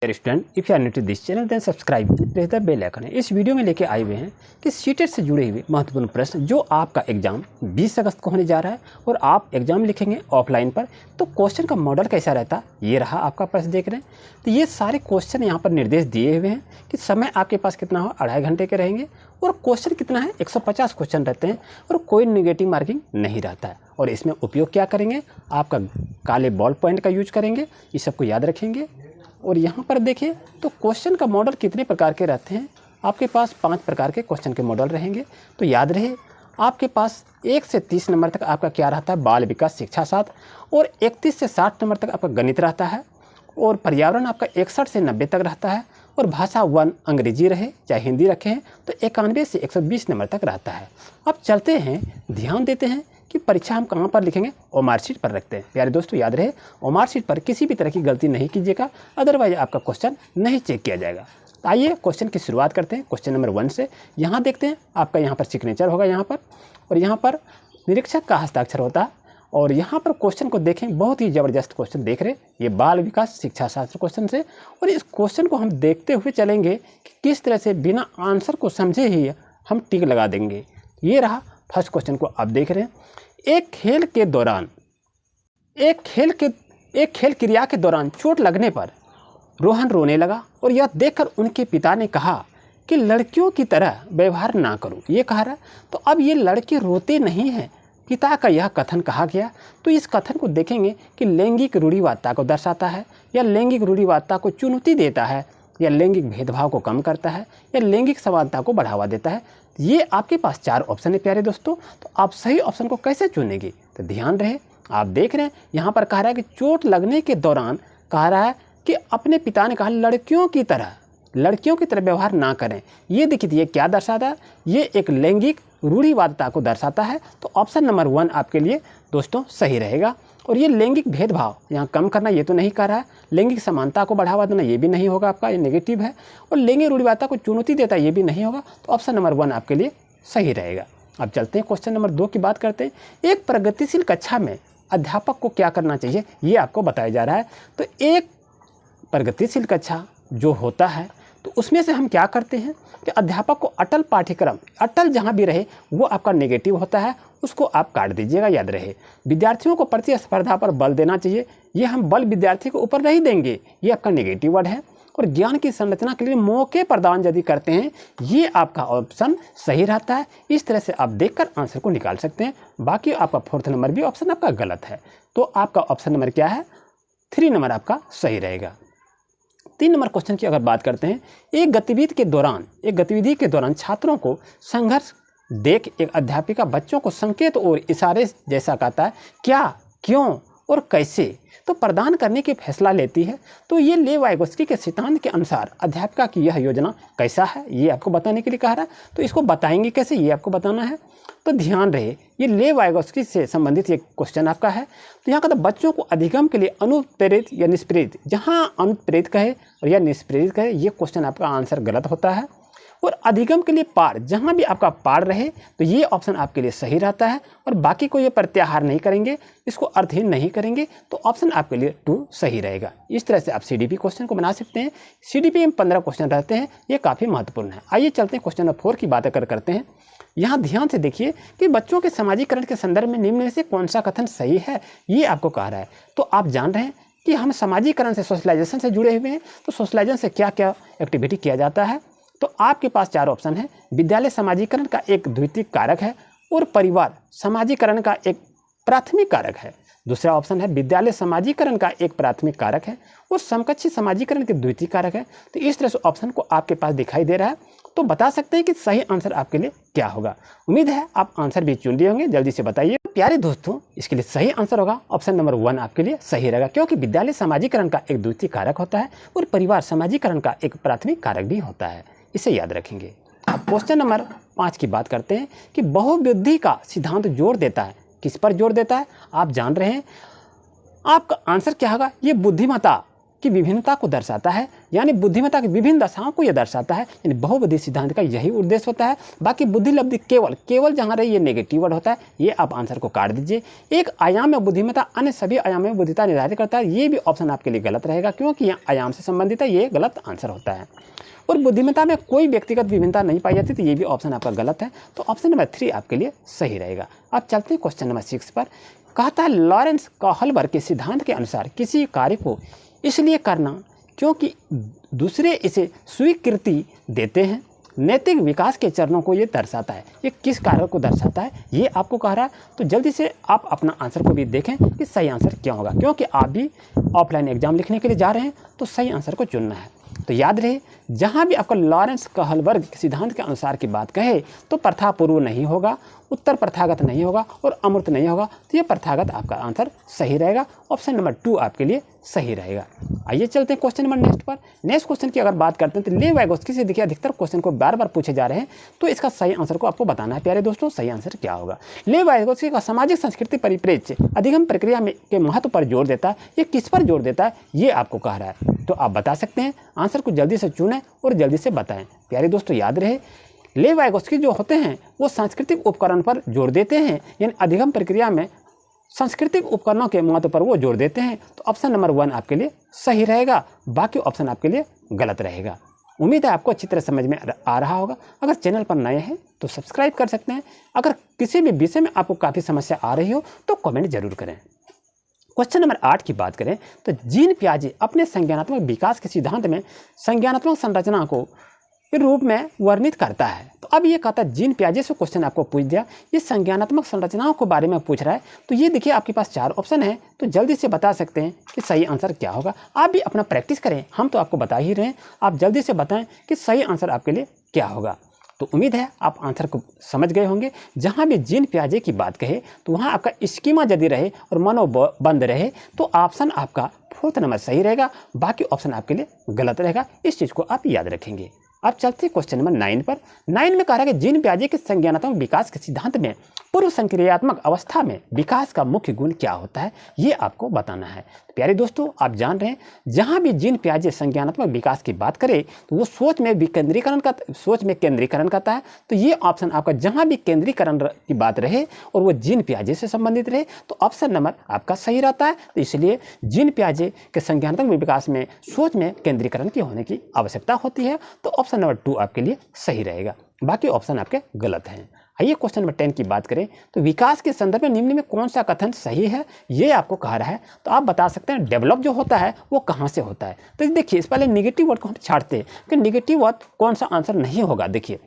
Dear student, if you are new to this channel then subscribe press the bell icon. इस video में लेके आए हुए हैं कि सीटेट से जुड़े हुए महत्वपूर्ण प्रश्न जो आपका एग्जाम 20 अगस्त को होने जा रहा है और आप एग्जाम लिखेंगे ऑफलाइन पर, तो क्वेश्चन का मॉडल कैसा रहता है ये रहा आपका प्रश्न देख रहे हैं। तो ये सारे क्वेश्चन यहाँ पर निर्देश दिए हुए हैं कि समय आपके पास कितना हो, 2.5 घंटे के रहेंगे और क्वेश्चन कितना है 150 क्वेश्चन रहते हैं और कोई निगेटिव मार्किंग नहीं रहता है। और इसमें उपयोग क्या करेंगे, आपका काले बॉल पॉइंट का यूज करेंगे, इस सबको याद रखेंगे। और यहाँ पर देखिए तो क्वेश्चन का मॉडल कितने प्रकार के रहते हैं, आपके पास 5 प्रकार के क्वेश्चन के मॉडल रहेंगे। तो याद रहे आपके पास 1 से 30 नंबर तक आपका क्या रहता है, बाल विकास शिक्षा शास्त्र, और 31 से 60 नंबर तक आपका गणित रहता है, और पर्यावरण आपका 61 से 90 तक रहता है, और भाषा 1 अंग्रेजी रहे चाहे हिंदी रखे हैं तो 91 से 120 नंबर तक रहता है। अब चलते हैं, ध्यान देते हैं कि परीक्षा हम कहाँ पर लिखेंगे, ओमार शीट पर रखते हैं। प्यारे दोस्तों याद रहे ओमार शीट पर किसी भी तरह की गलती नहीं कीजिएगा, अदरवाइज आपका क्वेश्चन नहीं चेक किया जाएगा। तो आइए क्वेश्चन की शुरुआत करते हैं क्वेश्चन नंबर 1 से। यहाँ देखते हैं आपका यहाँ पर सिग्नेचर होगा यहाँ पर, और यहाँ पर निरीक्षक का हस्ताक्षर होता है। और यहाँ पर क्वेश्चन को देखें, बहुत ही ज़बरदस्त क्वेश्चन देख रहे हैं, ये बाल विकास शिक्षा शास्त्र क्वेश्चन से। और इस क्वेश्चन को हम देखते हुए चलेंगे कि किस तरह से बिना आंसर को समझे ही हम टिक लगा देंगे। ये रहा फर्स्ट क्वेश्चन को आप देख रहे हैं। एक खेल क्रिया के दौरान चोट लगने पर रोहन रोने लगा और यह देखकर उनके पिता ने कहा कि लड़कियों की तरह व्यवहार ना करो, ये कहा रहा। तो अब ये लड़के रोते नहीं हैं, पिता का यह कथन कहा गया। तो इस कथन को देखेंगे कि लैंगिक रूढ़िवादिता को दर्शाता है, या लैंगिक रूढ़िवादिता को चुनौती देता है, या लैंगिक भेदभाव को कम करता है, या लैंगिक समानता को बढ़ावा देता है। ये आपके पास 4 ऑप्शन है प्यारे दोस्तों। तो आप सही ऑप्शन को कैसे चुनेंगे, तो ध्यान रहे आप देख रहे हैं यहाँ पर कह रहा है कि चोट लगने के दौरान कह रहा है कि अपने पिता ने कहा लड़कियों की तरह व्यवहार ना करें। ये देखिए ये क्या दर्शाता है, ये एक लैंगिक रूढ़िवादिता को दर्शाता है। तो ऑप्शन नंबर 1 आपके लिए दोस्तों सही रहेगा। और ये लैंगिक भेदभाव यहाँ कम करना ये तो नहीं कर रहा है, लैंगिक समानता को बढ़ावा देना ये भी नहीं होगा आपका, ये नेगेटिव है। और लैंगिक रूढ़िवादिता को चुनौती देता है ये भी नहीं होगा। तो ऑप्शन नंबर 1 आपके लिए सही रहेगा। अब चलते हैं क्वेश्चन नंबर 2 की बात करते हैं। एक प्रगतिशील कक्षा में अध्यापक को क्या करना चाहिए ये आपको बताया जा रहा है। तो एक प्रगतिशील कक्षा जो होता है तो उसमें से हम क्या करते हैं कि अध्यापक को अटल पाठ्यक्रम, अटल जहाँ भी रहे वो आपका नेगेटिव होता है, उसको आप काट दीजिएगा। याद रहे विद्यार्थियों को प्रतिस्पर्धा पर बल देना चाहिए, ये हम बल विद्यार्थी के ऊपर नहीं देंगे, ये आपका नेगेटिव वर्ड है। और ज्ञान की संरचना के लिए मौके प्रदान यदि करते हैं, ये आपका ऑप्शन सही रहता है। इस तरह से आप देखकर आंसर को निकाल सकते हैं। बाकी आपका 4th नंबर भी ऑप्शन आपका गलत है। तो आपका ऑप्शन नंबर क्या है, 3 नंबर आपका सही रहेगा। 3 नंबर क्वेश्चन की अगर बात करते हैं, एक गतिविधि के दौरान छात्रों को संघर्ष देख एक अध्यापिका बच्चों को संकेत और इशारे जैसा कहता है, क्या, क्यों और कैसे तो प्रदान करने की फैसला लेती है। तो ये ले वाइगोत्स्की के सिद्धांत के अनुसार अध्यापिका की यह योजना कैसा है ये आपको बताने के लिए कहा रहा है। तो इसको बताएंगे कैसे ये आपको बताना है। तो ध्यान रहे ये ले वाइगोत्स्की से संबंधित ये क्वेश्चन आपका है। तो यहाँ का तो बच्चों को अधिगम के लिए अनुप्रेरित या निष्प्रेरित, जहाँ अनुप्रेरित कहे और या निष्प्रेरित कहे ये क्वेश्चन आपका आंसर गलत होता है। और अधिगम के लिए पार, जहाँ भी आपका पार रहे तो ये ऑप्शन आपके लिए सही रहता है। और बाकी को ये प्रत्याहार नहीं करेंगे, इसको अर्थहीन नहीं करेंगे, तो ऑप्शन आपके लिए 2 सही रहेगा। इस तरह से आप सीडीपी क्वेश्चन को बना सकते हैं। सीडीपी में 15 क्वेश्चन रहते हैं, ये काफ़ी महत्वपूर्ण है। आइए चलते हैं क्वेश्चन नंबर 4 की बात करते हैं। यहाँ ध्यान से देखिए कि बच्चों के सामाजिकरण के संदर्भ में निम्न में से कौन सा कथन सही है ये आपको कह रहा है। तो आप जान रहे हैं कि हम सामाजिकरण से, सोशलाइजेशन से जुड़े हुए हैं। तो सोशलाइजेशन से क्या क्या एक्टिविटी किया जाता है। तो आपके पास 4 ऑप्शन है। विद्यालय सामाजिकरण का एक द्वितीयक कारक है और परिवार सामाजिकरण का एक प्राथमिक कारक है। दूसरा ऑप्शन है विद्यालय सामाजिकरण का एक प्राथमिक कारक है और समकक्षी सामाजिकरण के द्वितीयक कारक है। तो इस तरह से ऑप्शन को आपके पास दिखाई दे रहा है। तो बता सकते हैं कि सही आंसर आपके लिए क्या होगा। उम्मीद है आप आंसर भी चुन लिए होंगे, जल्दी से बताइए। प्यारे दोस्तों इसके लिए सही आंसर होगा ऑप्शन नंबर 1 आपके लिए सही रहेगा, क्योंकि विद्यालय सामाजिकरण का एक द्वितीयक कारक होता है और परिवार सामाजिकरण का एक प्राथमिक कारक भी होता है। इसे याद रखेंगे। अब क्वेश्चन नंबर 5 की बात करते हैं कि बहुबुद्धि का सिद्धांत जोर देता है, किस पर जोर देता है आप जान रहे हैं। आपका आंसर क्या होगा, ये बुद्धिमत्ता की विभिन्नता को दर्शाता है, यानी बुद्धिमत्ता की विभिन्न दशाओं को यह दर्शाता है, यानी बहुविधि सिद्धांत का यही उद्देश्य होता है। बाकी बुद्धिलब्धि केवल जहाँ रहे ये नेगेटिव वर्ड होता है, ये आप आंसर को काट दीजिए। एक आयाम में बुद्धिमत्ता अन्य सभी आयाम में बुद्धिमत्ता निर्धारित करता है, ये भी ऑप्शन आपके लिए गलत रहेगा, क्योंकि यहाँ आयाम से संबंधित है, ये गलत आंसर होता है। और बुद्धिमत्ता में कोई व्यक्तिगत विभिन्नता नहीं पाई जाती, तो ये भी ऑप्शन आपका गलत है, तो ऑप्शन नंबर 3 आपके लिए सही रहेगा। अब चलते हैं क्वेश्चन नंबर 6 पर। कहता है लॉरेंस कहलवर्ग के सिद्धांत के अनुसार किसी कार्य को इसलिए करना क्योंकि दूसरे इसे स्वीकृति देते हैं, नैतिक विकास के चरणों को ये दर्शाता है। ये किस कार्य को दर्शाता है ये आपको कह रहा है, तो जल्दी से आप अपना आंसर को भी देखें कि सही आंसर क्या होगा, क्योंकि आप भी ऑफलाइन एग्जाम लिखने के लिए जा रहे हैं, तो सही आंसर को चुनना है। तो याद रहे, जहाँ भी आपका लॉरेंस कहलवर्ग के सिद्धांत के अनुसार की बात कहे तो प्रथापूर्व नहीं होगा, उत्तर प्रथागत नहीं होगा और अमूर्त नहीं होगा, तो ये प्रथागत आपका आंसर सही रहेगा। ऑप्शन नंबर 2 आपके लिए सही रहेगा। आइए चलते हैं क्वेश्चन नंबर नेक्स्ट पर। नेक्स्ट क्वेश्चन की अगर बात करते हैं तो ले वाइगोत्स्की से देखिए अधिकतर क्वेश्चन को बार बार पूछे जा रहे हैं, तो इसका सही आंसर को आपको बताना है प्यारे दोस्तों, सही आंसर क्या होगा। ले वाइगोत्स्की का सामाजिक संस्कृति परिप्रेक्ष्य अधिगम प्रक्रिया में के महत्व पर जोर देता है, ये किस पर जोर देता है ये आपको कह रहा है, तो आप बता सकते हैं। आंसर को जल्दी से चुनें और जल्दी से बताएं। प्यारे दोस्तों याद रहे, ले वाइगोत्स्की जो होते हैं वो सांस्कृतिक उपकरण पर जोर देते हैं, यानी अधिगम प्रक्रिया में सांस्कृतिक उपकरणों के महत्व पर वो जोर देते हैं, तो ऑप्शन नंबर 1 आपके लिए सही रहेगा, बाकी ऑप्शन आपके लिए गलत रहेगा। उम्मीद है आपको अच्छी तरह समझ में आ रहा होगा। अगर चैनल पर नए हैं तो सब्सक्राइब कर सकते हैं। अगर किसी भी विषय में आपको काफ़ी समस्या आ रही हो तो कमेंट जरूर करें। क्वेश्चन नंबर 8 की बात करें तो जीन पियाजे अपने संज्ञानात्मक विकास के सिद्धांत में संज्ञानात्मक संरचना को के रूप में वर्णित करता है। तो अब ये कहता है, जीन पियाजे से क्वेश्चन आपको पूछ दिया, ये संज्ञानात्मक संरचनाओं के बारे में पूछ रहा है, तो ये देखिए आपके पास 4 ऑप्शन है, तो जल्दी से बता सकते हैं कि सही आंसर क्या होगा। आप भी अपना प्रैक्टिस करें, हम तो आपको बता ही रहे हैं, आप जल्दी से बताएं कि सही आंसर आपके लिए क्या होगा। तो उम्मीद है आप आंसर को समझ गए होंगे। जहाँ भी जीन पियाजे की बात कहे तो वहाँ आपका स्कीमा यदि रहे और मनोबंध रहे तो ऑप्शन आपका 4th नंबर सही रहेगा, बाकी ऑप्शन आपके लिए गलत रहेगा। इस चीज़ को आप याद रखेंगे। अब चलते हैं क्वेश्चन नंबर 9 पर। 9 में कह रहा है कि जीन पियाजे के संज्ञानात्मक विकास के सिद्धांत में पूर्व संक्रियात्मक अवस्था में विकास का मुख्य गुण क्या होता है ये आपको बताना है। प्यारे दोस्तों आप जान रहे हैं, जहाँ भी जीन पियाजे संज्ञानात्मक विकास की बात करे तो वो सोच में केंद्रीकरण करता है। तो ये ऑप्शन आपका, जहाँ भी केंद्रीकरण की बात रहे और वो जीन पियाजे से संबंधित रहे तो ऑप्शन नंबर आपका सही रहता है। तो इसलिए जीन पियाजे के संज्ञानात्मक विकास में सोच में केंद्रीकरण की होने की आवश्यकता होती है, तो ऑप्शन नंबर 2 आपके लिए सही रहेगा, बाकी ऑप्शन आपके गलत हैं। आइए क्वेश्चन नंबर 10 की बात करें तो विकास के संदर्भ में निम्न में कौन सा कथन सही है ये आपको कह रहा है, तो आप बता सकते हैं डेवलप जो होता है वो कहाँ से होता है। तो देखिए इस पहले निगेटिव वर्ड को हम छाड़ते हैं कि निगेटिव वर्ड कौन सा आंसर नहीं होगा। देखिए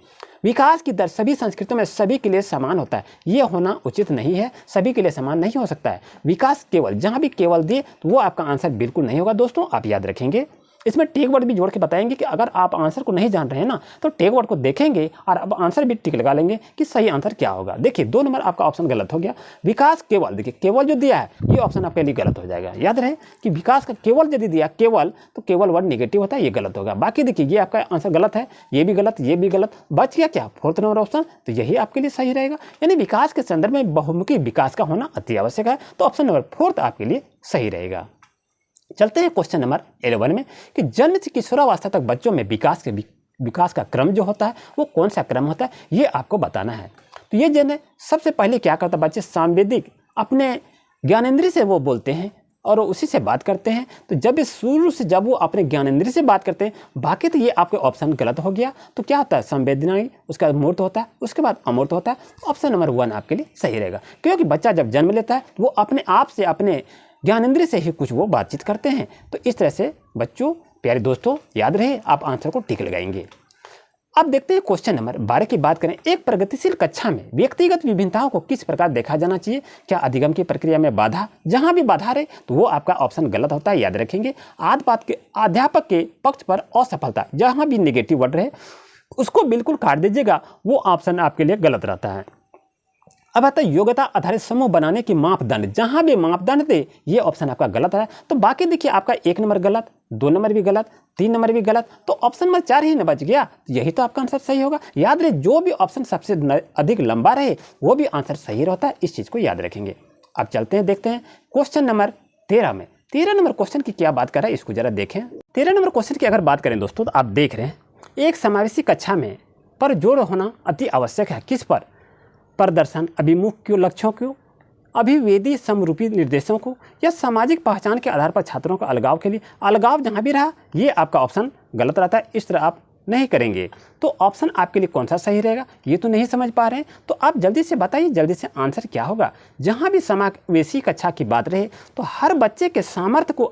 विकास की दर सभी संस्कृतियों में सभी के लिए समान होता है, ये होना उचित नहीं है, सभी के लिए समान नहीं हो सकता है। विकास केवल, जहाँ भी केवल दे तो वो आपका आंसर बिल्कुल नहीं होगा। दोस्तों आप याद रखेंगे, इसमें टेक वर्ड भी जोड़ के बताएंगे कि अगर आप आंसर को नहीं जान रहे हैं ना तो टेक वर्ड को देखेंगे और अब आंसर भी टिक लगा लेंगे कि सही आंसर क्या होगा। देखिए 2 नंबर आपका ऑप्शन गलत हो गया। विकास केवल, देखिए केवल जो दिया है ये ऑप्शन आपके लिए गलत हो जाएगा। याद रहे कि विकास का केवल यदि दिया केवल तो केवल वर्ड निगेटिव होता है, ये गलत होगा। बाकी देखिए ये आपका आंसर गलत है, ये भी गलत, ये भी गलत, बच गया क्या 4th नंबर ऑप्शन, तो यही आपके लिए सही रहेगा। यानी विकास के संदर्भ में बहुमुखी विकास का होना अति आवश्यक है, तो ऑप्शन नंबर 4th आपके लिए सही रहेगा। चलते हैं क्वेश्चन नंबर 11 में कि जन्म से किशोरावस्था तक बच्चों में विकास का क्रम जो होता है वो कौन सा क्रम होता है ये आपको बताना है। तो ये जन सबसे पहले क्या करता है, बच्चे सांवेदिक अपने ज्ञानेंद्रिय से वो बोलते हैं और उसी से बात करते हैं। तो जब शुरू से जब वो अपने ज्ञानेंद्रिय से बात करते हैं, बाकी तो ये आपके ऑप्शन गलत हो गया। तो क्या होता है, संवेदनाएं, उसका मूर्त होता है, उसके बाद अमूर्त होता है। ऑप्शन नंबर 1 आपके लिए सही रहेगा, क्योंकि बच्चा जब जन्म लेता है वो अपने आप से अपने ज्ञानेंद्रिय से ही कुछ वो बातचीत करते हैं। तो इस तरह से बच्चों, प्यारे दोस्तों याद रहे आप आंसर को टिक लगाएंगे। अब देखते हैं क्वेश्चन नंबर 12 की बात करें। एक प्रगतिशील कक्षा में व्यक्तिगत विभिन्नताओं को किस प्रकार देखा जाना चाहिए। क्या अधिगम की प्रक्रिया में बाधा, जहां भी बाधा रहे तो वो आपका ऑप्शन गलत होता है, याद रखेंगे। अध्यापक के पक्ष पर असफलता, जहां भी निगेटिव वर्ड रहे उसको बिल्कुल काट दीजिएगा, वो ऑप्शन आपके लिए गलत रहता है। अब आता है योग्यता आधारित समूह बनाने की मापदंड, जहां भी मापदंड दे ये ऑप्शन आपका गलत है। तो बाकी देखिए आपका 1 नंबर गलत, 2 नंबर भी गलत, 3 नंबर भी गलत, तो ऑप्शन नंबर 4 ही न बच गया, यही तो आपका आंसर सही होगा। याद रहे जो भी ऑप्शन सबसे अधिक लंबा रहे वो भी आंसर सही रहता है, इस चीज को याद रखेंगे। अब चलते हैं देखते हैं क्वेश्चन नंबर 13 में 13 नंबर क्वेश्चन की क्या बात कर रहा है इसको जरा देखें। 13 नंबर क्वेश्चन की अगर बात करें दोस्तों तो आप देख रहे हैं एक समावेशी कक्षा में पर जोड़ होना अति आवश्यक है। किस पर? प्रदर्शन अभिमुख क्यों, लक्ष्यों क्यों, अभिवेदी समरूपी निर्देशों को, या सामाजिक पहचान के आधार पर छात्रों का अलगाव के लिए। अलगाव जहाँ भी रहा ये आपका ऑप्शन गलत रहता है, इस तरह आप नहीं करेंगे। तो ऑप्शन आपके लिए कौन सा सही रहेगा ये तो नहीं समझ पा रहे हैं, तो आप जल्दी से बताइए जल्दी से आंसर क्या होगा। जहाँ भी समावेशी कक्षा की बात रहे तो हर बच्चे के सामर्थ्य को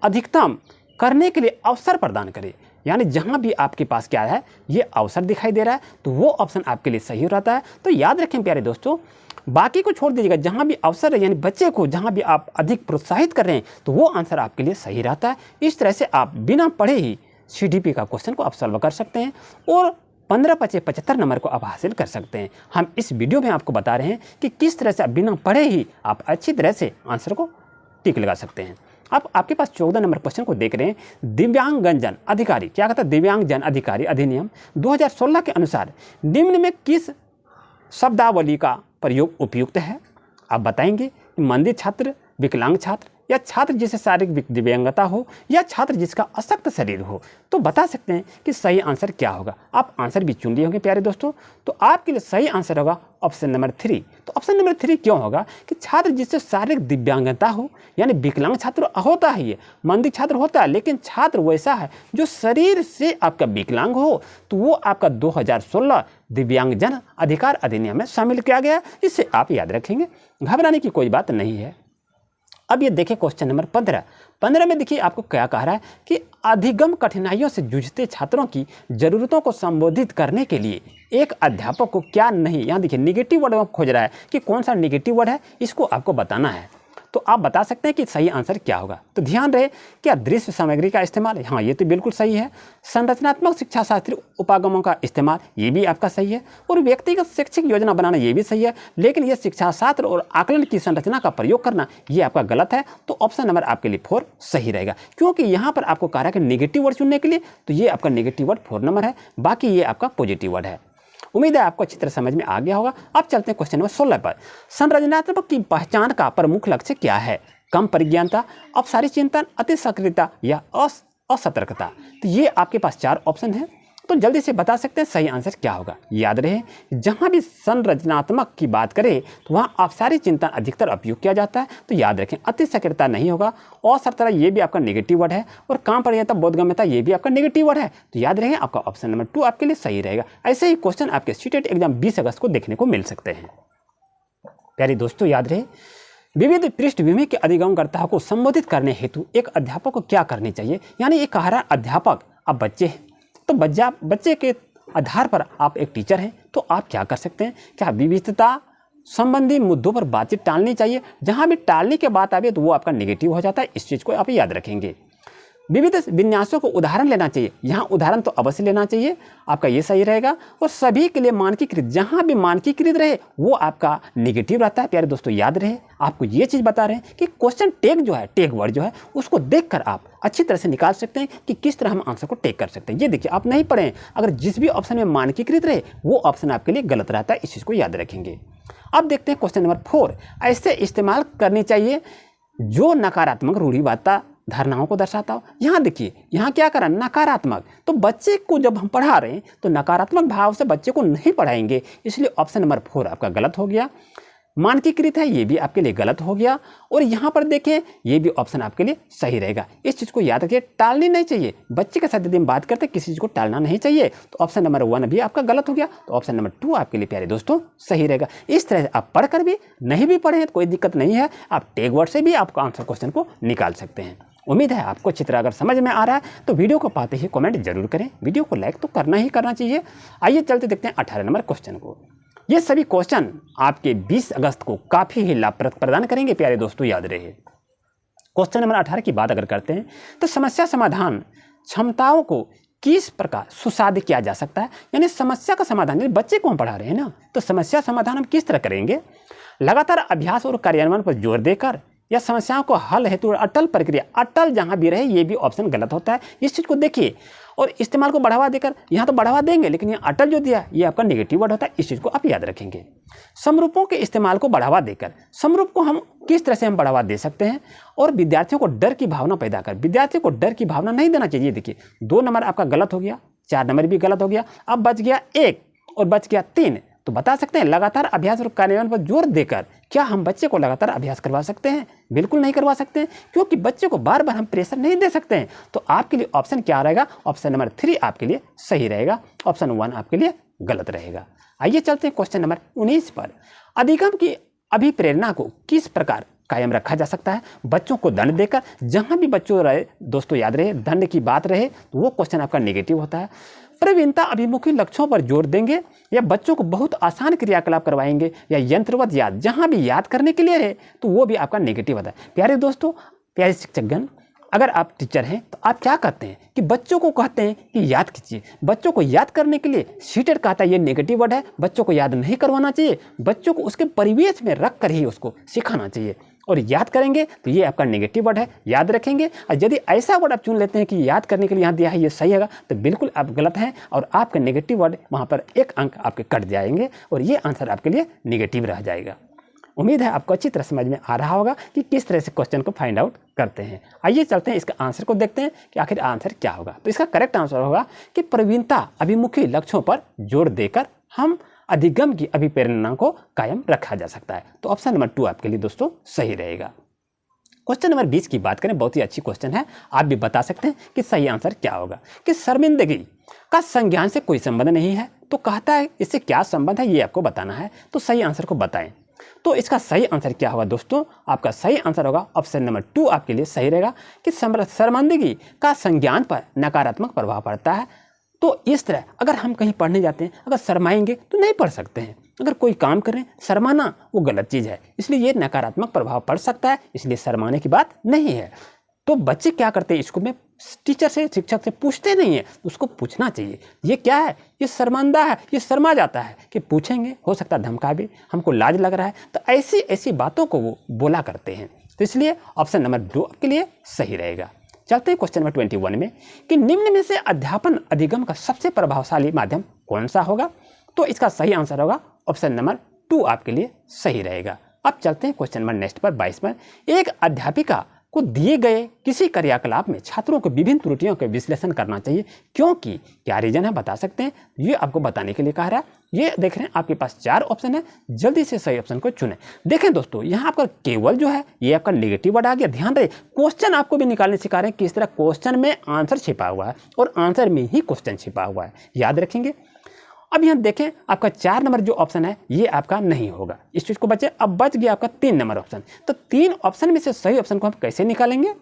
अधिकतम करने के लिए अवसर प्रदान करें। यानी जहाँ भी आपके पास क्या है ये अवसर दिखाई दे रहा है तो वो ऑप्शन आपके लिए सही रहता है। तो याद रखें प्यारे दोस्तों, बाकी को छोड़ दीजिएगा, जहाँ भी अवसर है यानी बच्चे को जहाँ भी आप अधिक प्रोत्साहित कर रहे हैं तो वो आंसर आपके लिए सही रहता है। इस तरह से आप बिना पढ़े ही CDP का क्वेश्चन को आप सॉल्व कर सकते हैं और 15-75 नंबर को आप हासिल कर सकते हैं। हम इस वीडियो में आपको बता रहे हैं कि किस तरह से आप बिना पढ़े ही आप अच्छी तरह से आंसर को टिक लगा सकते हैं। अब आपके पास 14 नंबर क्वेश्चन को देख रहे हैं। दिव्यांगजन अधिकारी, क्या कहता है, दिव्यांगजन अधिकारी अधिनियम 2016 के अनुसार निम्न में किस शब्दावली का प्रयोग उपयुक्त है? आप बताएंगे मंदिर छात्र, विकलांग छात्र, या छात्र जिसे शारीरिक दिव्यांगता हो, या छात्र जिसका अशक्त शरीर हो। तो बता सकते हैं कि सही आंसर क्या होगा। आप आंसर भी चुन लिए होंगे प्यारे दोस्तों, तो आपके लिए सही आंसर होगा ऑप्शन नंबर 3। तो ऑप्शन नंबर 3 क्यों होगा कि छात्र जिससे शारीरिक दिव्यांगता हो, यानी विकलांग छात्र होता है, ये मंदिर छात्र होता है, लेकिन छात्र वैसा है जो शरीर से आपका विकलांग हो, तो वो आपका 2016 दिव्यांगजन अधिकार अधिनियम में शामिल किया गया। इससे आप याद रखेंगे, घबराने की कोई बात नहीं है। अब ये देखिए क्वेश्चन नंबर 15 में देखिए आपको क्या कह रहा है कि अधिगम कठिनाइयों से जूझते छात्रों की ज़रूरतों को संबोधित करने के लिए एक अध्यापक को क्या नहीं, यहाँ देखिए निगेटिव वर्ड में खोज रहा है कि कौन सा निगेटिव वर्ड है, इसको आपको बताना है। तो आप बता सकते हैं कि सही आंसर क्या होगा। तो ध्यान रहे, क्या दृश्य सामग्री का इस्तेमाल, हाँ ये तो बिल्कुल सही है। संरचनात्मक शिक्षा शास्त्रीय उपागमों का इस्तेमाल, ये भी आपका सही है। और व्यक्तिगत शैक्षिक योजना बनाना, ये भी सही है। लेकिन ये शिक्षा शास्त्र और आकलन की संरचना का प्रयोग करना, ये आपका गलत है। तो ऑप्शन नंबर आपके लिए 4 सही रहेगा, क्योंकि यहाँ पर आपको कहा है कि निगेटिव वर्ड चुनने के लिए, तो ये आपका निगेटिव वर्ड 4 नंबर है, बाकी ये आपका पॉजिटिव वर्ड है। उम्मीद है आपको अच्छी तरह समझ में आ गया होगा। अब चलते हैं क्वेश्चन नंबर 16 पर। संरचनात्मक की पहचान का प्रमुख लक्ष्य क्या है? कम परिज्ञानता, अपसारी चिंतन, अति सक्रियता, या असतर्कता। तो ये आपके पास 4 ऑप्शन हैं, तो जल्दी से बता सकते हैं सही आंसर क्या होगा। याद रहे, जहाँ भी संरचनात्मक की बात करें तो वहाँ अपसारी चिंतन अधिकतर उपयोग किया जाता है। तो याद रखें अति सक्रियता नहीं होगा, असतर्कता ये भी आपका नेगेटिव वर्ड है, और काम परिज्ञानता बोधगम्यता ये भी आपका नेगेटिव वर्ड है। तो याद रहे आपका ऑप्शन नंबर 2 आपके लिए सही रहेगा। ऐसे ही क्वेश्चन आपके सीटेट एग्जाम 20 अगस्त को देखने को मिल सकते हैं। प्यारे दोस्तों याद रहे, विविध पृष्ठभूमि के अधिगमकर्ताओं को संबोधित करने हेतु एक अध्यापक को क्या करनी चाहिए? यानी एक कह रहा है अध्यापक, अब बच्चे हैं तो बच्चे के आधार पर आप एक टीचर हैं, तो आप क्या कर सकते हैं, क्या विविधता संबंधी मुद्दों पर बातचीत टालनी चाहिए। जहां भी टालने की बात आवे तो वो आपका नेगेटिव हो जाता है, इस चीज़ को आप याद रखेंगे। विविध विन्यासों को उदाहरण लेना चाहिए, यहाँ उदाहरण तो अवश्य लेना चाहिए, आपका ये सही रहेगा। और सभी के लिए मानकीकृत, जहाँ भी मानकीकृत रहे वो आपका नेगेटिव रहता है। प्यारे दोस्तों याद रहे, आपको ये चीज़ बता रहे हैं कि क्वेश्चन टेक जो है, टेक वर्ड जो है, उसको देखकर आप अच्छी तरह से निकाल सकते हैं कि किस तरह हम आंसर को टेक कर सकते हैं। ये देखिए आप नहीं पढ़ें, अगर जिस भी ऑप्शन में मानकीकृत रहे वो ऑप्शन आपके लिए गलत रहता है, इस चीज़ को याद रखेंगे। अब देखते हैं क्वेश्चन नंबर 4, ऐसे इस्तेमाल करनी चाहिए जो नकारात्मक रूढ़िवादिता धारणाओं को दर्शाता हो। यहाँ देखिए, यहाँ क्या करा, नकारात्मक। तो बच्चे को जब हम पढ़ा रहे हैं तो नकारात्मक भाव से बच्चे को नहीं पढ़ाएंगे, इसलिए ऑप्शन नंबर 4 आपका गलत हो गया। मानकीकृत है, ये भी आपके लिए गलत हो गया। और यहाँ पर देखें, ये भी ऑप्शन आपके लिए सही रहेगा। इस चीज़ को याद रखिए, टालनी नहीं चाहिए। बच्चे के साथ यदि हम बात करते हैं किसी चीज़ को टालना नहीं चाहिए, तो ऑप्शन नंबर 1 भी आपका गलत हो गया। तो ऑप्शन नंबर 2 आपके लिए प्यारे दोस्तों सही रहेगा। इस तरह से आप पढ़कर भी नहीं भी पढ़े तो कोई दिक्कत नहीं है, आप टैग वर्ड से भी आपका आंसर क्वेश्चन को निकाल सकते हैं। उम्मीद है आपको अच्छी तरह अगर समझ में आ रहा है तो वीडियो को पाते ही कमेंट जरूर करें, वीडियो को लाइक तो करना ही करना चाहिए। आइए चलते देखते हैं 18 नंबर क्वेश्चन को। ये सभी क्वेश्चन आपके 20 अगस्त को काफ़ी ही लाभ प्रदान करेंगे प्यारे दोस्तों, याद रहे। क्वेश्चन नंबर 18 की बात अगर करते हैं तो समस्या समाधान क्षमताओं को किस प्रकार सुसाध्य किया जा सकता है। यानी समस्या का समाधान, बच्चे को हम पढ़ा रहे हैं ना, तो समस्या समाधान हम किस तरह करेंगे। लगातार अभ्यास और कार्यान्वयन पर जोर देकर, या समस्याओं को हल हेतु अटल प्रक्रिया, अटल जहाँ भी रहे ये भी ऑप्शन गलत होता है। इस चीज़ को देखिए। और इस्तेमाल को बढ़ावा देकर, यहाँ तो बढ़ावा देंगे लेकिन यहाँ अटल जो दिया ये आपका नेगेटिव वर्ड होता है, इस चीज़ को आप याद रखेंगे। समरूपों के इस्तेमाल को बढ़ावा देकर, समरूप को हम किस तरह से हम बढ़ावा दे सकते हैं, और विद्यार्थियों को डर की भावना पैदा कर, विद्यार्थियों को डर की भावना नहीं देना चाहिए। देखिए 2 नंबर आपका गलत हो गया, 4 नंबर भी गलत हो गया, अब बच गया 1 और बच गया 3। तो बता सकते हैं लगातार अभ्यास और कार्यान्वयन पर जोर देकर क्या हम बच्चे को लगातार अभ्यास करवा सकते हैं? बिल्कुल नहीं करवा सकते हैं, क्योंकि बच्चे को बार बार हम प्रेशर नहीं दे सकते हैं। तो आपके लिए ऑप्शन क्या रहेगा? ऑप्शन नंबर 3 आपके लिए सही रहेगा, ऑप्शन 1 आपके लिए गलत रहेगा। आइए चलते हैं क्वेश्चन नंबर 19 पर। अधिगम की अभिप्रेरणा को किस प्रकार कायम रखा जा सकता है? बच्चों को दंड देकर, जहां भी बच्चों रहे दोस्तों याद रहे दंड की बात रहे तो वो क्वेश्चन आपका नेगेटिव होता है। प्रवीणता अभिमुखी लक्ष्यों पर जोर देंगे, या बच्चों को बहुत आसान क्रियाकलाप करवाएंगे, या यंत्रवत याद, जहां भी याद करने के लिए रहे तो वो भी आपका नेगेटिव होता है। प्यारे दोस्तों, प्यारे शिक्षकगण, अगर आप टीचर हैं तो आप क्या करते हैं कि बच्चों को कहते हैं कि याद कीजिए, बच्चों को याद करने के लिए सीटेड कहता है ये नेगेटिव वर्ड है, बच्चों को याद नहीं करवाना चाहिए, बच्चों को उसके परिवेश में रख कर ही उसको सिखाना चाहिए। और याद करेंगे तो ये आपका नेगेटिव वर्ड है, याद रखेंगे। और यदि ऐसा वर्ड आप चुन लेते हैं कि याद करने के लिए यहाँ दिया है ये सही है, तो बिल्कुल आप गलत हैं और आपका नेगेटिव वर्ड वहाँ पर 1 अंक आपके कट जाएंगे और ये आंसर आपके लिए नेगेटिव रह जाएगा। उम्मीद है आपको अच्छी तरह समझ में आ रहा होगा कि किस तरह से क्वेश्चन को फाइंड आउट करते हैं। आइए चलते हैं इसका आंसर को देखते हैं कि आखिर आंसर क्या होगा। तो इसका करेक्ट आंसर होगा कि प्रवीणता अभिमुखी लक्ष्यों पर जोर देकर हम अधिगम की अभिप्रेरणा को कायम रखा जा सकता है। तो ऑप्शन नंबर 2 आपके लिए दोस्तों सही रहेगा। क्वेश्चन नंबर 20 की बात करें, बहुत ही अच्छी क्वेश्चन है, आप भी बता सकते हैं कि सही आंसर क्या होगा। कि शर्मिंदगी का संज्ञान से कोई संबंध नहीं है, तो कहता है इससे क्या संबंध है ये आपको बताना है, तो सही आंसर को बताएं। तो इसका सही आंसर क्या होगा दोस्तों? आपका सही आंसर होगा ऑप्शन नंबर 2 आपके लिए सही रहेगा कि शर्मिंदगी का संज्ञान पर नकारात्मक प्रभाव पड़ता है। तो इस तरह अगर हम कहीं पढ़ने जाते हैं, अगर शर्माएंगे तो नहीं पढ़ सकते हैं। अगर कोई काम करें, शर्माना वो गलत चीज़ है, इसलिए ये नकारात्मक प्रभाव पड़ सकता है, इसलिए शर्माने की बात नहीं है। तो बच्चे क्या करते हैं, स्कूल में टीचर से, शिक्षक से पूछते नहीं है, उसको पूछना चाहिए ये क्या है, ये शर्मांदा है, ये शर्मा जाता है कि पूछेंगे, हो सकता है धमका भी, हमको लाज लग रहा है, तो ऐसी ऐसी बातों को वो बोला करते हैं। तो इसलिए ऑप्शन नंबर 2 आपके लिए सही रहेगा। चलते हैं क्वेश्चन नंबर 21 में कि निम्न में से अध्यापन अधिगम का सबसे प्रभावशाली माध्यम कौन सा होगा? तो इसका सही आंसर होगा ऑप्शन नंबर 2 आपके लिए सही रहेगा। अब चलते हैं क्वेश्चन नंबर नेक्स्ट पर 22 पर। एक अध्यापिका को दिए गए किसी क्रियाकलाप में छात्रों को विभिन्न त्रुटियों का विश्लेषण करना चाहिए, क्योंकि क्या रीजन है बता सकते हैं? ये आपको बताने के लिए कहा रहा है। ये देख रहे हैं आपके पास 4 ऑप्शन है, जल्दी से सही ऑप्शन को चुनें। देखें दोस्तों, यहाँ आपका केवल जो है ये आपका नेगेटिव वर्ड आ गया। ध्यान रहे, क्वेश्चन आपको भी निकालने सिखा रहे हैं किस तरह क्वेश्चन में आंसर छिपा हुआ है और आंसर में ही क्वेश्चन छिपा हुआ है, याद रखेंगे। अब यहाँ देखें आपका 4 नंबर जो ऑप्शन है ये आपका नहीं होगा, इस चीज़ को बचे। अब बच गया आपका 3 नंबर ऑप्शन। तो 3 ऑप्शन में से सही ऑप्शन को हम कैसे निकालेंगे?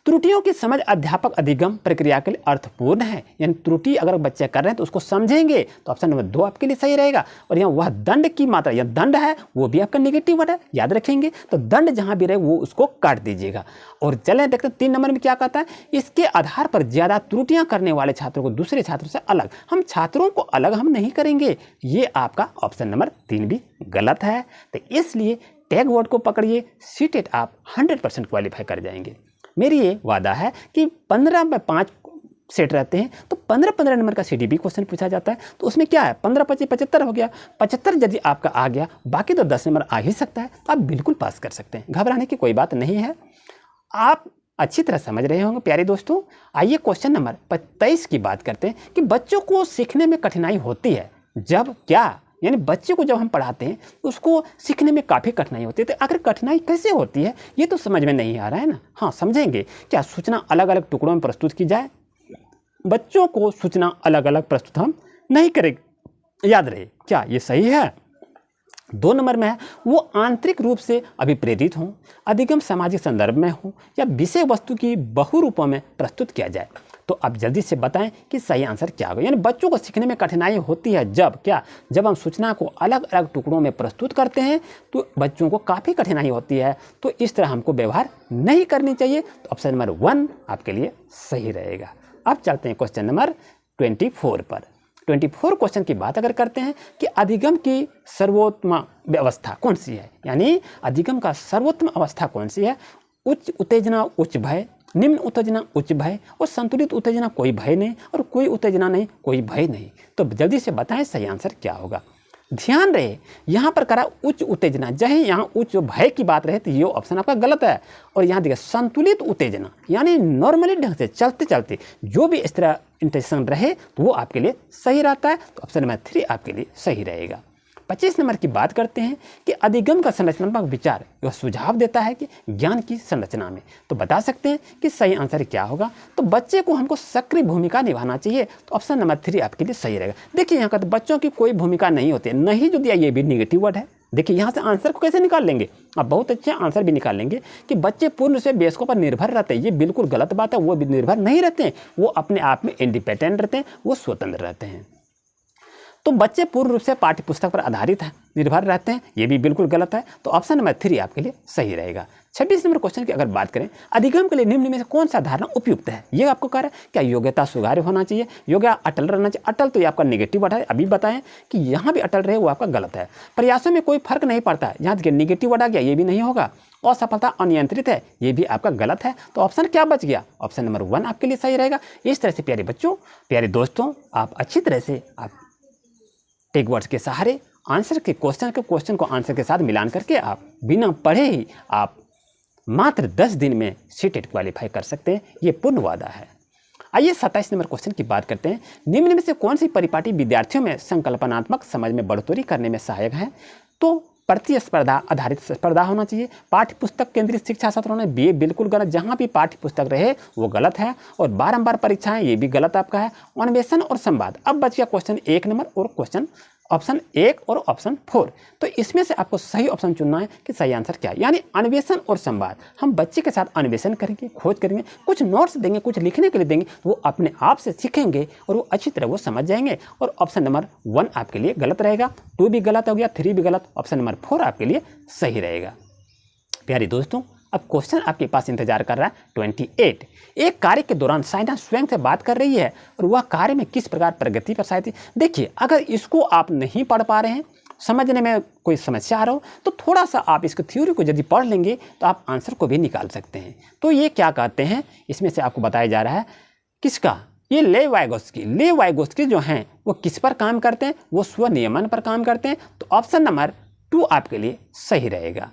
त्रुटियों की समझ अध्यापक अधिगम प्रक्रिया के लिए अर्थपूर्ण है, यानी त्रुटि अगर बच्चे कर रहे हैं तो उसको समझेंगे, तो ऑप्शन नंबर 2 आपके लिए सही रहेगा। और यहाँ वह दंड की मात्रा या दंड है वो भी आपका नेगेटिव वर्ड है, याद रखेंगे। तो दंड जहाँ भी रहे वो उसको काट दीजिएगा। और चलें देखते हैं 3 नंबर में क्या कहता है, इसके आधार पर ज़्यादा त्रुटियाँ करने वाले छात्रों को दूसरे छात्रों से अलग, हम छात्रों को अलग हम नहीं करेंगे। ये आपका ऑप्शन नंबर 3 भी गलत है। तो इसलिए टैग वर्ड को पकड़िए, सीटेट आप 100% क्वालिफाई कर जाएंगे। मेरी ये वादा है कि 15 में 5 सेट रहते हैं, तो 15-15 नंबर का CDB क्वेश्चन पूछा जाता है। तो उसमें क्या है, 15-25 75 हो गया, 75 यदि आपका आ गया, बाकी तो 10 नंबर आ ही सकता है, तो आप बिल्कुल पास कर सकते हैं, घबराने की कोई बात नहीं है। आप अच्छी तरह समझ रहे होंगे प्यारे दोस्तों। आइए क्वेश्चन नंबर 23 की बात करते हैं कि बच्चों को सीखने में कठिनाई होती है जब क्या, यानी बच्चे को जब हम पढ़ाते हैं उसको सीखने में काफ़ी कठिनाई होती है। तो आखिर कठिनाई कैसे होती है ये तो समझ में नहीं आ रहा है ना। हाँ समझेंगे, क्या सूचना अलग अलग टुकड़ों में प्रस्तुत की जाए? बच्चों को सूचना अलग अलग प्रस्तुत हम नहीं करेंगे, याद रहे। क्या ये सही है? 2 नंबर में है वो आंतरिक रूप से अभिप्रेरित हों, अधिगम सामाजिक संदर्भ में हो, या विषय वस्तु की बहुरूपों में प्रस्तुत किया जाए। तो आप जल्दी से बताएं कि सही आंसर क्या होगा। यानी बच्चों को सीखने में कठिनाई होती है जब क्या, जब हम सूचना को अलग अलग टुकड़ों में प्रस्तुत करते हैं तो बच्चों को काफ़ी कठिनाई होती है। तो इस तरह हमको व्यवहार नहीं करनी चाहिए। तो ऑप्शन नंबर 1 आपके लिए सही रहेगा। अब चलते हैं क्वेश्चन नंबर 24 पर। 24 क्वेश्चन की बात अगर करते हैं कि अधिगम की सर्वोत्तम व्यवस्था कौन सी है, यानी अधिगम का सर्वोत्तम अवस्था कौन सी है। उच्च उत्तेजना उच्च भय, निम्न उत्तेजना उच्च भय और संतुलित उत्तेजना कोई भय नहीं और कोई उत्तेजना नहीं कोई भय नहीं। तो जल्दी से बताएं सही आंसर क्या होगा। ध्यान रहे यहाँ पर करा उच्च उत्तेजना, चाहे यहाँ उच्च भय की बात रहे तो ये ऑप्शन आपका गलत है। और यहाँ देखिए संतुलित उत्तेजना यानी नॉर्मली ढंग से चलते चलते जो भी इस तरह इंटेंशन रहे तो वो आपके लिए सही रहता है। तो ऑप्शन नंबर 3 आपके लिए सही रहेगा। 25 नंबर की बात करते हैं कि अधिगम का संरचनात्मक विचार यह सुझाव देता है कि ज्ञान की संरचना में। तो बता सकते हैं कि सही आंसर क्या होगा। तो बच्चे को हमको सक्रिय भूमिका निभाना चाहिए। तो ऑप्शन नंबर 3 आपके लिए सही रहेगा। देखिए यहाँ का तो बच्चों की कोई भूमिका नहीं होती, नहीं जो दिया ये भी निगेटिव वर्ड है। देखिए यहाँ से आंसर को कैसे निकाल लेंगे, आप बहुत अच्छे आंसर भी निकाल लेंगे कि बच्चे पूर्ण रूप से वयस्कों पर निर्भर रहते हैं। ये बिल्कुल गलत बात है, वो भी निर्भर नहीं रहते हैं, वो अपने आप में इंडिपेंडेंट रहते हैं, वो स्वतंत्र रहते हैं। तो बच्चे पूर्ण रूप से पाठ्य पुस्तक पर आधारित है, निर्भर रहते हैं, ये भी बिल्कुल गलत है। तो ऑप्शन नंबर 3 आपके लिए सही रहेगा। 26 नंबर क्वेश्चन की अगर बात करें, अधिगम के लिए निम्न में से कौन सा धारणा उपयुक्त है। ये आपको कह रहा है क्या योग्यता सुधार्य होना चाहिए, योग्य अटल रहना चाहिए। अटल तो ये आपका निगेटिव वर्ड है, अभी बताएं कि यहाँ भी अटल रहे वो आपका गलत है। प्रयासों में कोई फर्क नहीं पड़ता है, यहाँ देखिए निगेटिव वर्ड आ गया, ये भी नहीं होगा। असफलता अनियंत्रित है, ये भी आपका गलत है। तो ऑप्शन क्या बच गया, ऑप्शन नंबर 1 आपके लिए सही रहेगा। इस तरह से प्यारे बच्चों, प्यारे दोस्तों, आप अच्छी तरह से आप टेक वर्ड्स के सहारे आंसर के क्वेश्चन को आंसर के साथ मिलान करके आप बिना पढ़े ही आप मात्र 10 दिन में सीटेट क्वालिफाई कर सकते हैं, ये पूर्ण वादा है। आइए 27 नंबर क्वेश्चन की बात करते हैं। निम्न में से कौन सी परिपाटी विद्यार्थियों में संकल्पनात्मक समझ में बढ़ोतरी करने में सहायक है। तो प्रतिस्पर्धा आधारित स्पर्धा होना चाहिए, पाठ्य पुस्तक केंद्रित शिक्षा सत्र होना, ये बिल्कुल गलत, जहाँ भी पाठ्य पुस्तक रहे वो गलत है। और बारंबार परीक्षाएं, ये भी गलत आपका है। अन्वेषण और संवाद, अब बच गया क्वेश्चन 1 नंबर और क्वेश्चन ऑप्शन 1 और ऑप्शन 4। तो इसमें से आपको सही ऑप्शन चुनना है कि सही आंसर क्या है, यानी अन्वेषण और संवाद। हम बच्चे के साथ अन्वेषण करेंगे, खोज करेंगे, कुछ नोट्स देंगे, कुछ लिखने के लिए देंगे, वो अपने आप से सीखेंगे और वो अच्छी तरह वो समझ जाएंगे। और ऑप्शन नंबर 1 आपके लिए गलत रहेगा, 2 भी गलत हो गया, 3 भी गलत, ऑप्शन नंबर 4 आपके लिए सही रहेगा। प्यारे दोस्तों, अब क्वेश्चन आपके पास इंतजार कर रहा है 28। एक कार्य के दौरान साइना स्वयं से बात कर रही है और वह कार्य में किस प्रकार प्रगति पर सहायता। देखिए अगर इसको आप नहीं पढ़ पा रहे हैं, समझने में कोई समस्या आ रहा हो, तो थोड़ा सा आप इसकी थ्योरी को यदि पढ़ लेंगे तो आप आंसर को भी निकाल सकते हैं। तो ये क्या कहते हैं, इसमें से आपको बताया जा रहा है किसका, ये ले वाइगोस्की जो हैं वो किस पर काम करते हैं, वो स्वनियमन पर काम करते हैं। तो ऑप्शन नंबर 2 आपके लिए सही रहेगा।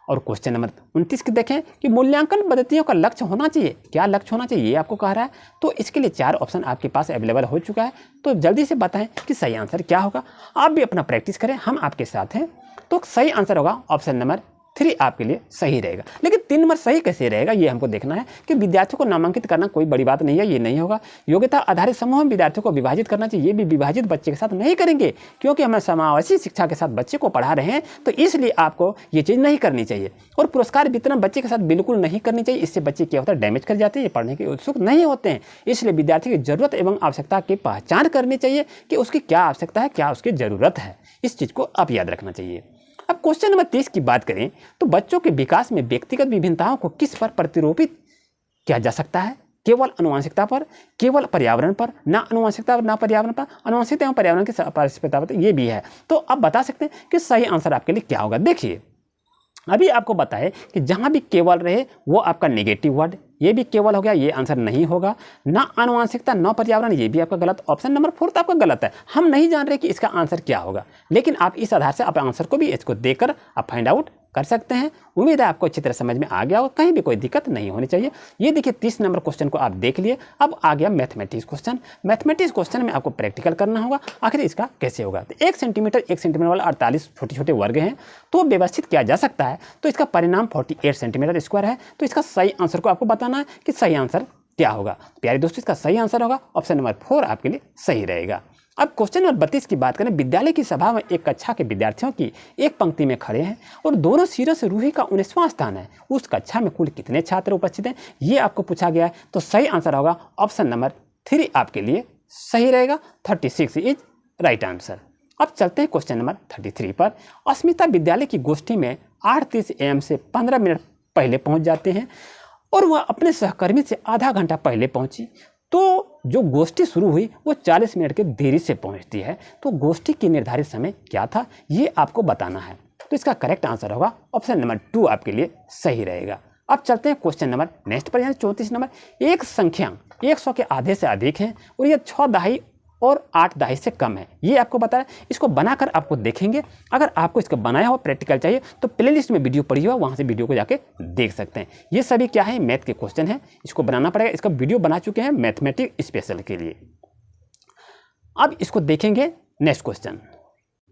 और क्वेश्चन नंबर 29 की देखें कि मूल्यांकन पद्धतियों का लक्ष्य होना चाहिए, क्या लक्ष्य होना चाहिए ये आपको कह रहा है। तो इसके लिए 4 ऑप्शन आपके पास अवेलेबल हो चुका है। तो जल्दी से बताएं कि सही आंसर क्या होगा। आप भी अपना प्रैक्टिस करें, हम आपके साथ हैं। तो सही आंसर होगा ऑप्शन नंबर 3 आपके लिए सही रहेगा। लेकिन 3 नंबर सही कैसे रहेगा ये हमको देखना है कि विद्यार्थियों को नामांकित करना कोई बड़ी बात नहीं है, ये नहीं होगा। योग्यता आधारित समूह में विद्यार्थियों को विभाजित करना चाहिए, ये भी विभाजित बच्चे के साथ नहीं करेंगे, क्योंकि हम समावेशी शिक्षा के साथ बच्चे को पढ़ा रहे हैं, तो इसलिए आपको ये चीज़ नहीं करनी चाहिए। और पुरस्कार वितरण बच्चे के साथ बिल्कुल नहीं करनी चाहिए, इससे बच्चे क्या होता है, डैमेज कर जाते हैं, ये पढ़ने के उत्सुक नहीं होते हैं। इसलिए विद्यार्थी की जरूरत एवं आवश्यकता की पहचान करनी चाहिए कि उसकी क्या आवश्यकता है, क्या उसकी ज़रूरत है, इस चीज़ को आप याद रखना चाहिए। अब क्वेश्चन नंबर 30 की बात करें तो बच्चों के विकास में व्यक्तिगत विभिन्नताओं को किस पर प्रतिरोपित किया जा सकता है। केवल आनुवंशिकता पर, केवल पर्यावरण पर, ना आनुवंशिकता ना पर्यावरण पर, आनुवंशिकता एवं पर्यावरण की पारस्परिकता पर, ये भी है। तो अब बता सकते हैं कि सही आंसर आपके लिए क्या होगा। देखिए अभी आपको बताए कि जहाँ भी केवल रहे वो आपका नेगेटिव वर्ड, ये भी केवल हो गया, ये आंसर नहीं होगा। ना आनुवंशिकता ना पर्यावरण, ये भी आपका गलत। ऑप्शन नंबर 4 तो आपका गलत है। हम नहीं जान रहे कि इसका आंसर क्या होगा, लेकिन आप इस आधार से आप आंसर को भी इसको देकर आप फाइंड आउट कर सकते हैं। उम्मीद है आपको अच्छी तरह समझ में आ गया हो, कहीं भी कोई दिक्कत नहीं होनी चाहिए। ये देखिए 30 नंबर क्वेश्चन को आप देख लिए। अब आ गया मैथमेटिक्स क्वेश्चन। मैथमेटिक्स क्वेश्चन में आपको प्रैक्टिकल करना होगा, आखिर इसका कैसे होगा। तो 1 सेंटीमीटर वाला 48 छोटे छोटे वर्ग हैं, तो व्यवस्थित किया जा सकता है। तो इसका परिणाम 48 सेंटीमीटर स्क्वायर है। तो इसका सही आंसर को आपको बताना है कि सही आंसर क्या होगा। प्यारे दोस्तों, इसका सही आंसर होगा ऑप्शन नंबर 4 आपके लिए सही रहेगा। अब क्वेश्चन नंबर 32 की बात करें। विद्यालय की सभा में एक कक्षा के विद्यार्थियों की एक पंक्ति में खड़े हैं और दोनों सिरों से रूही का 19वां स्थान है। उस कक्षा में कुल कितने छात्र उपस्थित हैं, ये आपको पूछा गया है। तो सही आंसर होगा ऑप्शन नंबर 3 आपके लिए सही रहेगा। 36 इज राइट आंसर। अब चलते हैं क्वेश्चन नंबर 33 पर। अस्मिता विद्यालय की गोष्ठी में 8:30 AM से 15 मिनट पहले पहुंच जाते हैं और वह अपने सहकर्मी से आधा घंटा पहले पहुंची। तो जो गोष्ठी शुरू हुई वो 40 मिनट के देरी से पहुंचती है। तो गोष्ठी की निर्धारित समय क्या था ये आपको बताना है। तो इसका करेक्ट आंसर होगा ऑप्शन नंबर 2 आपके लिए सही रहेगा। अब चलते हैं क्वेश्चन नंबर नेक्स्ट पर, यानी 34 नंबर। एक संख्या 100 के आधे से अधिक है और यह 6 दहाई और 8 दहाई से कम है, ये आपको बताया। इसको बनाकर आपको देखेंगे। अगर आपको इसका बनाया हुआ प्रैक्टिकल चाहिए तो प्लेलिस्ट में वीडियो पड़ी हुआ, वहाँ से वीडियो को जाके देख सकते हैं। ये सभी क्या है, मैथ के क्वेश्चन है, इसको बनाना पड़ेगा। इसका वीडियो बना चुके हैं मैथमेटिक स्पेशल के लिए। अब इसको देखेंगे नेक्स्ट क्वेश्चन।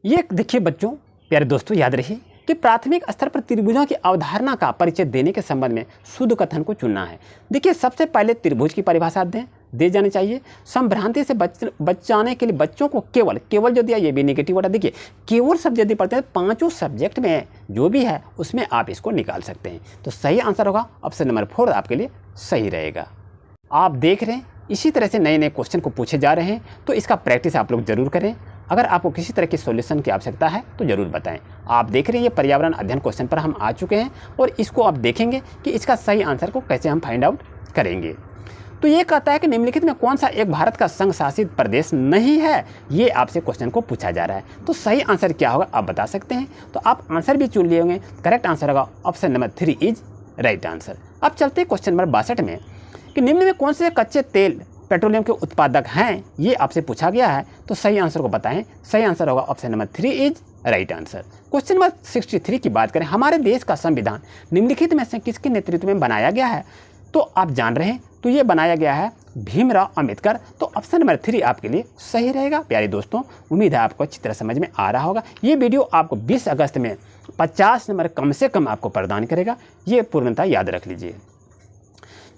ये देखिए बच्चों, प्यारे दोस्तों, याद रखिए कि प्राथमिक स्तर पर त्रिभुजों की अवधारणा का परिचय देने के संबंध में शुद्ध कथन को चुनना है। देखिए, सबसे पहले त्रिभुज की परिभाषा दे जानी चाहिए। संभ्रांति से बचाने के लिए बच्चों को केवल जो दिया ये भी नेगेटिव होता है। देखिए, केवल शब्द यदि पढ़ते हैं पांचों सब्जेक्ट में जो भी है उसमें आप इसको निकाल सकते हैं। तो सही आंसर होगा ऑप्शन नंबर 4 आपके लिए सही रहेगा। आप देख रहे हैं इसी तरह से नए नए क्वेश्चन को पूछे जा रहे हैं, तो इसका प्रैक्टिस आप लोग जरूर करें। अगर आपको किसी तरह के सॉल्यूशन की आवश्यकता है तो ज़रूर बताएं। आप देख रहे हैं ये पर्यावरण अध्ययन क्वेश्चन पर हम आ चुके हैं और इसको आप देखेंगे कि इसका सही आंसर को कैसे हम फाइंड आउट करेंगे। तो ये कहता है कि निम्नलिखित में कौन सा एक भारत का संघ शासित प्रदेश नहीं है, ये आपसे क्वेश्चन को पूछा जा रहा है। तो सही आंसर क्या होगा आप बता सकते हैं। तो आप आंसर भी चुन लिए होंगे। करेक्ट आंसर होगा option number 3 is right answer. अब चलते हैं क्वेश्चन नंबर 62 में कि निम्न में कौन से कच्चे तेल पेट्रोलियम के उत्पादक हैं, ये आपसे पूछा गया है। तो सही आंसर को बताएं। सही आंसर होगा option number 3 is right answer. Question number 63 की बात करें, हमारे देश का संविधान निम्नलिखित में से किसके नेतृत्व में बनाया गया है। तो आप जान रहे हैं, तो ये बनाया गया है भीमराव अंबेडकर। तो ऑप्शन नंबर 3 आपके लिए सही रहेगा। प्यारे दोस्तों, उम्मीद है आपको अच्छी तरह समझ में आ रहा होगा। ये वीडियो आपको 20 अगस्त में 50 नंबर कम से कम आपको प्रदान करेगा, ये पूर्णतः याद रख लीजिए।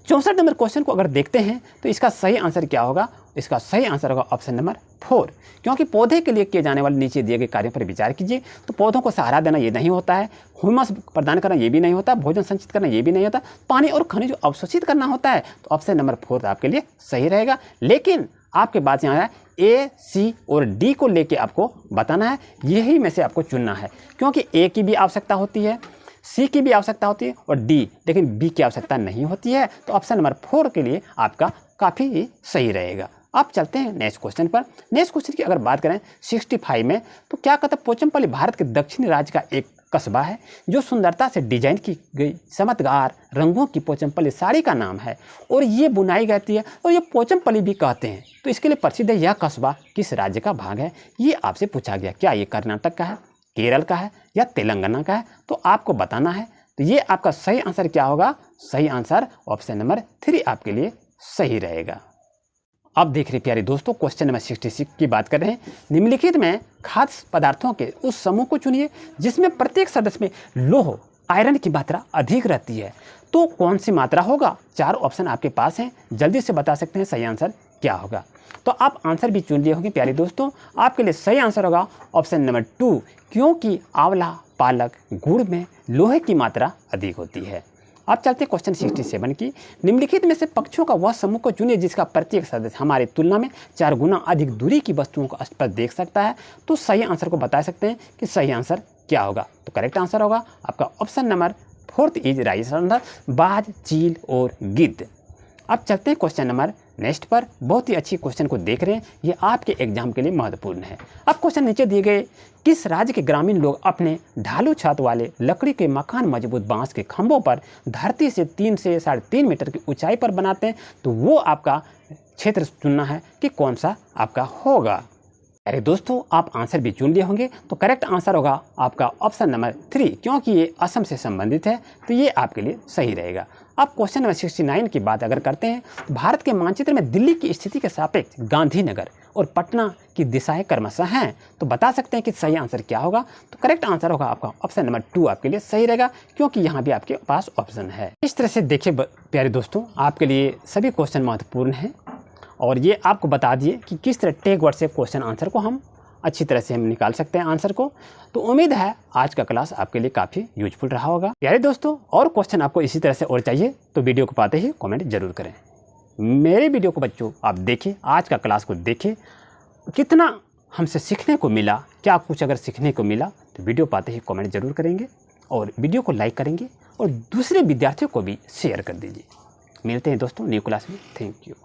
64 नंबर क्वेश्चन को अगर देखते हैं तो इसका सही आंसर क्या होगा। इसका सही आंसर होगा ऑप्शन नंबर 4, क्योंकि पौधे के लिए किए जाने वाले नीचे दिए गए कार्यों पर विचार कीजिए। तो पौधों को सहारा देना ये नहीं होता है, ह्यूमस प्रदान करना ये भी नहीं होता, भोजन संचित करना ये भी नहीं होता, पानी और खनिज अवशोषित करना होता है। तो ऑप्शन नंबर 4 आपके लिए सही रहेगा। लेकिन आपके पास यहाँ है A, C और D को लेके आपको बताना है, यही में से आपको चुनना है, क्योंकि A की भी आवश्यकता होती है, C की भी आवश्यकता होती है और D, लेकिन B की आवश्यकता नहीं होती है। तो ऑप्शन नंबर 4 के लिए आपका काफ़ी सही रहेगा। अब चलते हैं नेक्स्ट क्वेश्चन पर। नेक्स्ट क्वेश्चन की अगर बात करें 65 में, तो क्या कहता है, पोचमपल्ली भारत के दक्षिणी राज्य का एक कस्बा है जो सुंदरता से डिजाइन की गई चमत्कार रंगों की पोचमपल्ली साड़ी का नाम है और ये बुनाई जाती है और ये पोचमपल्ली भी कहते हैं। तो इसके लिए प्रसिद्ध है। यह कस्बा किस राज्य का भाग है, ये आपसे पूछा गया। क्या ये कर्नाटक का है, केरल का है या तेलंगाना का है, तो आपको बताना है। तो ये आपका सही आंसर क्या होगा। सही आंसर ऑप्शन नंबर 3 आपके लिए सही रहेगा। अब देख रहे प्यारे दोस्तों, क्वेश्चन नंबर 66 की बात कर रहे हैं। निम्नलिखित में खाद्य पदार्थों के उस समूह को चुनिए जिसमें प्रत्येक सदस्य में लौह आयरन की मात्रा अधिक रहती है। तो कौन सी मात्रा होगा। 4 ऑप्शन आपके पास हैं, जल्दी से बता सकते हैं सही आंसर क्या होगा। तो आप आंसर भी चुन लिए होंगे प्यारे दोस्तों। आपके लिए सही आंसर होगा ऑप्शन नंबर 2, क्योंकि आंवला, पालक, गुड़ में लोहे की मात्रा अधिक होती है। अब चलते क्वेश्चन 67 की। निम्नलिखित में से पक्षियों का वह समूह को चुनिए जिसका प्रत्येक सदस्य हमारी तुलना में 4 गुना अधिक दूरी की वस्तुओं को स्पष्ट देख सकता है। तो सही आंसर को बता सकते हैं कि सही आंसर क्या होगा। तो करेक्ट आंसर होगा आपका option number 4 is right answer, बाज, चील और गिद्ध। अब चलते हैं क्वेश्चन नंबर नेक्स्ट पर। बहुत ही अच्छी क्वेश्चन को देख रहे हैं, ये आपके एग्जाम के लिए महत्वपूर्ण है। अब क्वेश्चन नीचे दिए गए, किस राज्य के ग्रामीण लोग अपने ढालू छत वाले लकड़ी के मकान मजबूत बांस के खंभों पर धरती से 3 से 3.5 मीटर की ऊंचाई पर बनाते हैं। तो वो आपका क्षेत्र चुनना है कि कौन सा आपका होगा। अरे दोस्तों, आप आंसर भी चुन लिए होंगे। तो करेक्ट आंसर होगा आपका ऑप्शन नंबर 3, क्योंकि ये असम से संबंधित है, तो ये आपके लिए सही रहेगा। अब क्वेश्चन नंबर 69 की बात अगर करते हैं, तो भारत के मानचित्र में दिल्ली की स्थिति के सापेक्ष गांधीनगर और पटना की दिशाएं क्रमशः हैं। तो बता सकते हैं कि सही आंसर क्या होगा। तो करेक्ट आंसर होगा आपका ऑप्शन नंबर 2 आपके लिए सही रहेगा, क्योंकि यहाँ भी आपके पास ऑप्शन है। इस तरह से देखिए प्यारे दोस्तों, आपके लिए सभी क्वेश्चन महत्वपूर्ण हैं और ये आपको बता दिए कि किस तरह टेक वर्ड से क्वेश्चन आंसर को हम अच्छी तरह से हम निकाल सकते हैं आंसर को। तो उम्मीद है आज का क्लास आपके लिए काफ़ी यूजफुल रहा होगा। प्यारे दोस्तों, और क्वेश्चन आपको इसी तरह से और चाहिए तो वीडियो को पाते ही कमेंट जरूर करें। मेरे वीडियो को बच्चों आप देखें, आज का क्लास को देखें, कितना हमसे सीखने को मिला, क्या कुछ अगर सीखने को मिला तो वीडियो पाते ही कमेंट जरूर करेंगे और वीडियो को लाइक करेंगे और दूसरे विद्यार्थियों को भी शेयर कर दीजिए। मिलते हैं दोस्तों न्यू क्लास में। Thank you.